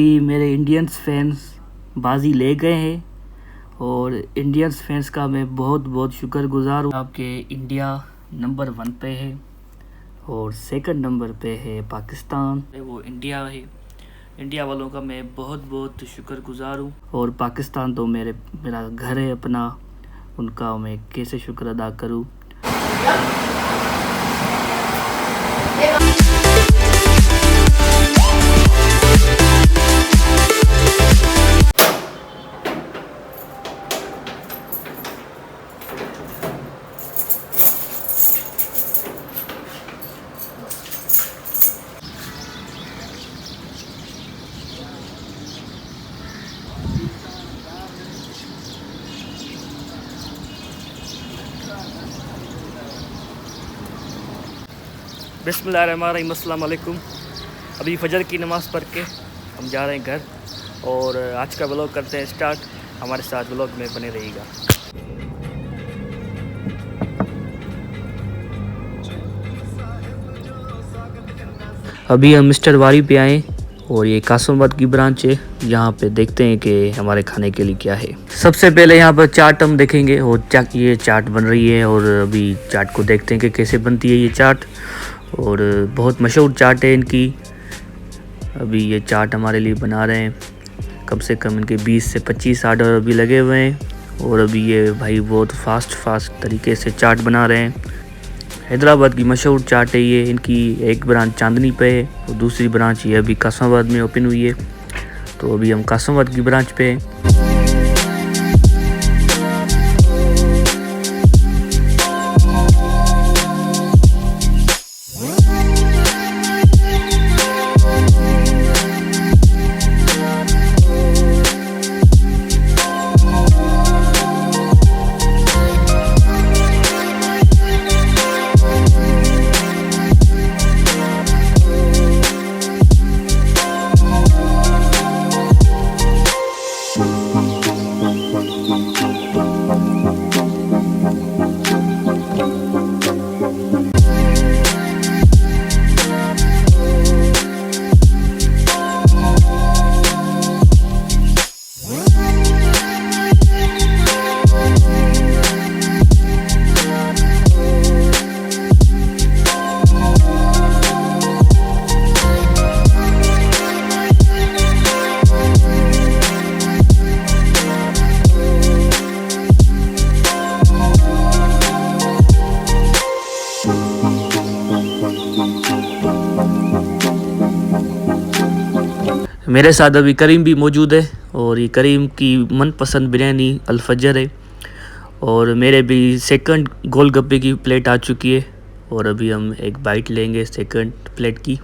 मेरे Indians fans बाजी ले गए हैं और इंडियंस फैंस का मैं बहुत बहुत शुक्रगुजार हूँ। आपके इंडिया नंबर 1 पे है और सेकंड नंबर पे है पाकिस्तान, वो इंडिया है। इंडिया वालों का मैं बहुत बहुत शुक्रगुजार हूँ और पाकिस्तान तो मेरा घर है अपना, उनका मैं कैसे शुक्र अदा करूँ। बिस्मिल्लाहिर्रहमानिर्रहीम, अस्सलाम वालेकुम। अभी फ़जर की नमाज़ पढ़ के हम जा रहे हैं घर और आज का व्लॉग करते हैं स्टार्ट। हमारे साथ व्लॉग में बने रहिएगा। अभी हम मिस्टर वारी पे आए और ये कासमाबाद की ब्रांच है। यहाँ पे देखते हैं कि हमारे खाने के लिए क्या है। सबसे पहले यहाँ पर चाट हम देखेंगे और ये चाट बन रही है और अभी चाट को देखते हैं कि कैसे बनती है ये चाट। और बहुत मशहूर चाट है इनकी। अभी ये चाट हमारे लिए बना रहे हैं, कम से कम इनके 20 से 25 आर्डर अभी लगे हुए हैं और अभी ये भाई बहुत फास्ट तरीके से चाट बना रहे हैं। हैदराबाद की मशहूर चाट है ये। इनकी एक ब्रांच चांदनी पे है और दूसरी ब्रांच ये अभी कासमाबाद में ओपन हुई है। तो अभी हम कासमाबाद की ब्रांच पे हैं। मेरे साथ अभी करीम भी मौजूद है और ये करीम की मनपसंद बिरयानी अल-फजर है और मेरे भी सेकंड गोलगप्पे की प्लेट आ चुकी है और अभी हम एक बाइट लेंगे सेकंड प्लेट की।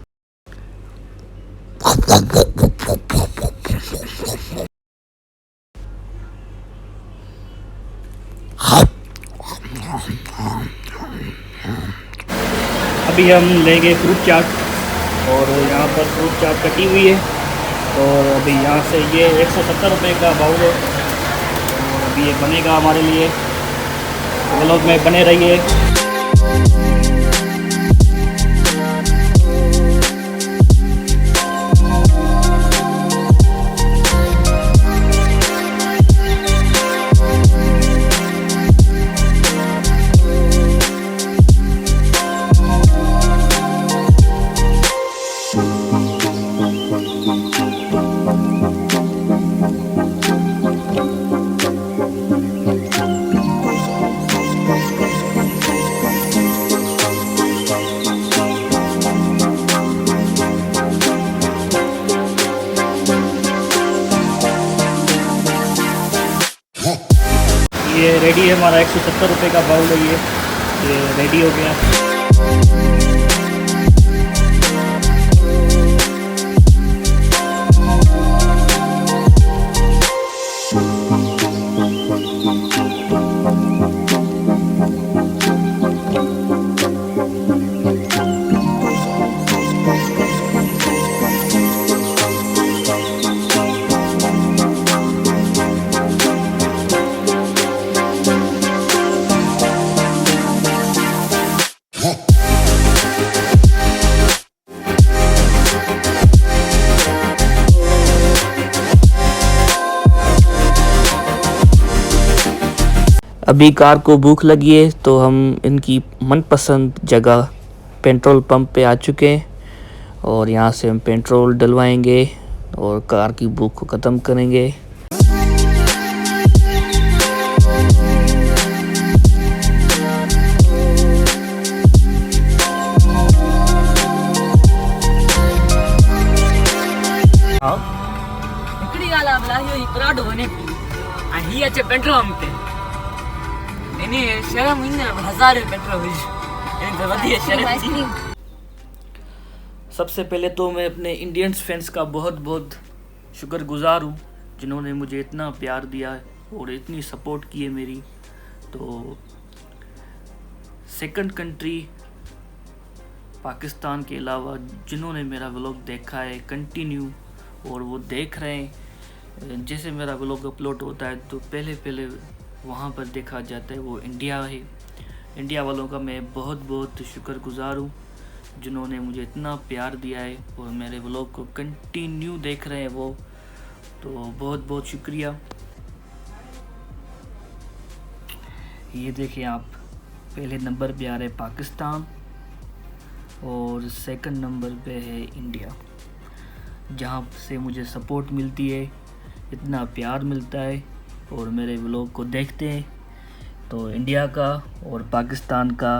अभी हम लेंगे फ्रूट चाट और यहाँ पर फ्रूट चाट कटी हुई है और अभी यहाँ से ये 170 रुपये का बाउल है और अभी ये बनेगा हमारे लिए। व्लॉग में बने रहिए। ये रेडी है हमारा 170 रुपये का बाउल है। ये रेडी हो गया। अभी कार को भूख लगी है तो हम इनकी मनपसंद जगह पेट्रोल पंप पे आ चुके हैं और यहाँ से हम पेट्रोल डलवाएंगे और कार की भूख को ख़त्म करेंगे। हिकिड़ी ॻाल्हि आहे भला इहो हिकिड़ो वञे पियो ऐं हीअ अचे पेट्रोल पंप ते इन शर्म ईंदी न 1000 पेट्रोल विझ इन त वधी शर्म थी। सबसे पहले तो मैं अपने इंडियंस फैंस का बहुत बहुत शुक्रगुजार हूँ जिन्होंने मुझे इतना प्यार दिया है और इतनी सपोर्ट की है मेरी। तो सेकंड कंट्री पाकिस्तान के अलावा जिन्होंने मेरा व्लॉग देखा है कंटिन्यू और वो देख रहे हैं, जैसे मेरा व्लॉग अपलोड होता है तो पहले वहाँ पर देखा जाता है, वो इंडिया है। इंडिया वालों का मैं बहुत बहुत शुक्रगुजार हूँ जिन्होंने मुझे इतना प्यार दिया है और मेरे व्लॉग को कंटिन्यू देख रहे हैं वो, तो बहुत बहुत शुक्रिया। ये देखिए आप, पहले नंबर पे आ रहे पाकिस्तान और सेकंड नंबर पे है इंडिया, जहाँ से मुझे सपोर्ट मिलती है, इतना प्यार मिलता है और मेरे व्लॉग को देखते हैं। तो इंडिया का और पाकिस्तान का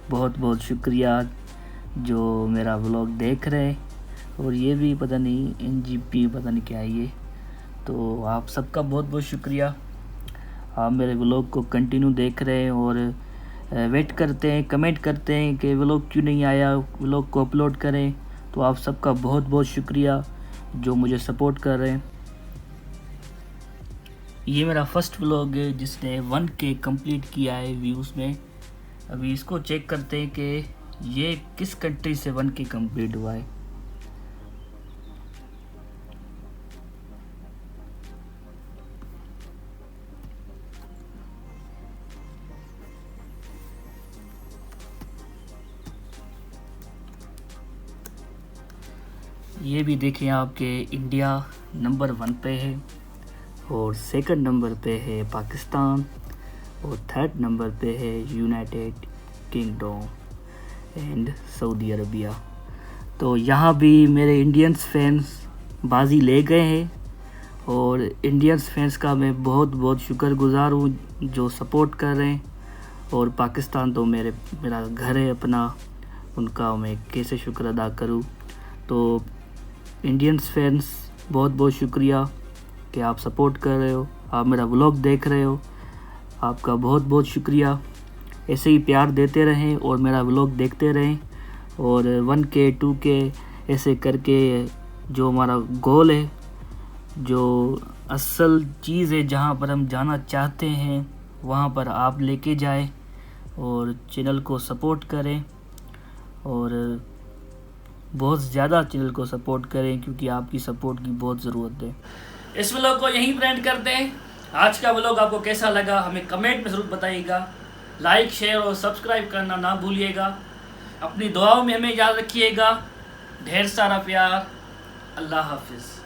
बहुत बहुत शुक्रिया जो मेरा व्लॉग देख रहे हैं। और ये भी पता नहीं NGP पता नहीं क्या है ये, तो आप सबका बहुत बहुत शुक्रिया। आप मेरे व्लॉग को कंटिन्यू देख रहे हैं और वेट करते हैं, कमेंट करते हैं कि व्लॉग क्यों नहीं आया, व्लॉग को अपलोड करें। तो आप सबका बहुत बहुत शुक्रिया जो मुझे सपोर्ट कर रहे हैं। ये मेरा फर्स्ट व्लॉग है जिसने 1K कंप्लीट किया है व्यूज़ में। अभी इसको चेक करते हैं कि ये किस कंट्री से 1K कंप्लीट हुआ है। ये भी देखें आपके इंडिया नंबर 1 पे है और सेकंड नंबर पे है पाकिस्तान और थर्ड नंबर पे है United kingdom and Saudi Arabia. तो यहाँ भी मेरे इंडियंस फैंस बाजी ले गए हैं और इंडियंस फैंस का मैं बहुत बहुत शुक्रगुजार हूँ जो सपोर्ट कर रहे हैं। और पाकिस्तान तो मेरा घर है अपना, उनका मैं कैसे शुक्र अदा करूँ। तो इंडियंस फैंस बहुत बहुत शुक्रिया कि आप सपोर्ट कर रहे हो, आप मेरा व्लॉग देख रहे हो, आपका बहुत बहुत शुक्रिया। ऐसे ही प्यार देते रहें और मेरा व्लॉग देखते रहें और 1K 2K ऐसे करके जो हमारा गोल है, जो असल चीज़ है, जहाँ पर हम जाना चाहते हैं वहाँ पर आप लेके जाएं और चैनल को सपोर्ट करें और बहुत ज़्यादा चैनल को सपोर्ट करें क्योंकि आपकी सपोर्ट की बहुत ज़रूरत है। इस व्लॉग को यहीं एंड करते हैं। आज का व्लॉग आपको कैसा लगा हमें कमेंट में ज़रूर बताइएगा। लाइक शेयर और सब्सक्राइब करना ना भूलिएगा। अपनी दुआओं में हमें याद रखिएगा। ढेर सारा प्यार। अल्लाह हाफिज़।